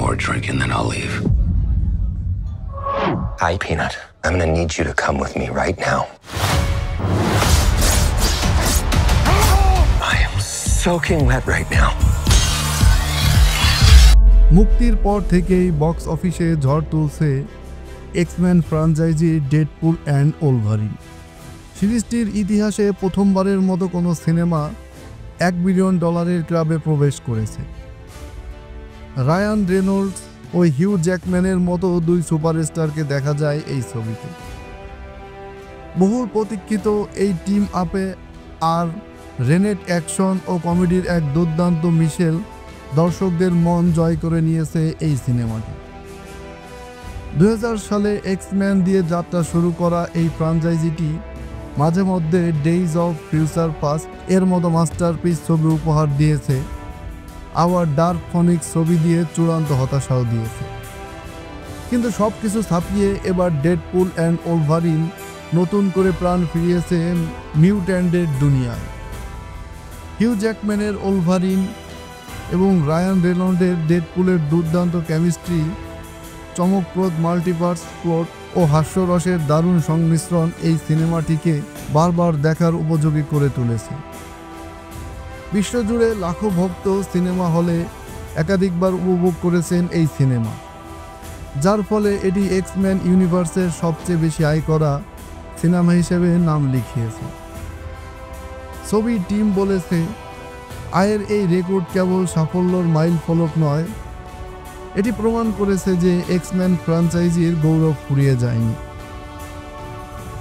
more drink and then I'll leave. Hi, Peanut. I'm gonna need you to come with me right now. I am soaking wet right now. মুক্তির পর থেকেই box অফিসে ঝড় তুলছে X-Men franchise Deadpool and ওলভারিন। সিরিজটির ইতিহাসে প্রথমবারের মতো কোনো সিনেমা $1 বিলিয়ন ক্লাবে প্রবেশ করেছে। রায়ান রেনল্ডস ও হিউ জ্যাকম্যানের মতো দুই সুপারস্টারকে দেখা যায় এই ছবিতে। বহুল প্রতীক্ষিত এই টিম আপে আর রেনেট অ্যাকশন ও কমেডির এক দুর্দান্ত মিশেল দর্শকদের মন জয় করে নিয়েছে এই সিনেমাটি। 2000 সালে এক্সম্যান দিয়ে যাত্রা শুরু করা এই ফ্র্যাঞ্চাইজিটি মাঝে মধ্যে ডেইজ অফ ফিউচার পাস্ট এর মতো মাস্টারপিস ছবি উপহার দিয়েছে, আবার ডার্ক ফনিক্স ছবি দিয়ে চূড়ান্ত হতাশাও দিয়েছে। কিন্তু সব কিছু ছাপিয়ে এবার ডেডপুল অ্যান্ড ওলভারিন নতুন করে প্রাণ ফিরিয়েছে মিউট্যান্টের দুনিয়ায়। হিউ জ্যাকম্যানের ওলভারিন এবং রায়ান রেনল্ডের ডেডপুলের দুর্দান্ত কেমিস্ট্রি, চমকপ্রদ মাল্টিভার্স প্লট ও হাস্যরসের দারুণ সংমিশ্রণ এই সিনেমাটিকে বারবার দেখার উপযোগী করে তুলেছে। বিশ্বজুড়ে লাখো ভক্ত সিনেমা হলে একাধিকবার উপভোগ করেছেন এই সিনেমা, যার ফলে এটি এক্সম্যান ইউনিভার্সের সবচেয়ে বেশি আয় করা সিনেমা হিসেবে নাম লিখিয়েছে। ছবির টিম বলেছে, আয়ের এই রেকর্ড কেবল সাফল্যর মাইল ফলক নয়, এটি প্রমাণ করেছে যে এক্সম্যান ফ্র্যাঞ্চাইজির গৌরব ফুরিয়ে যায়নি।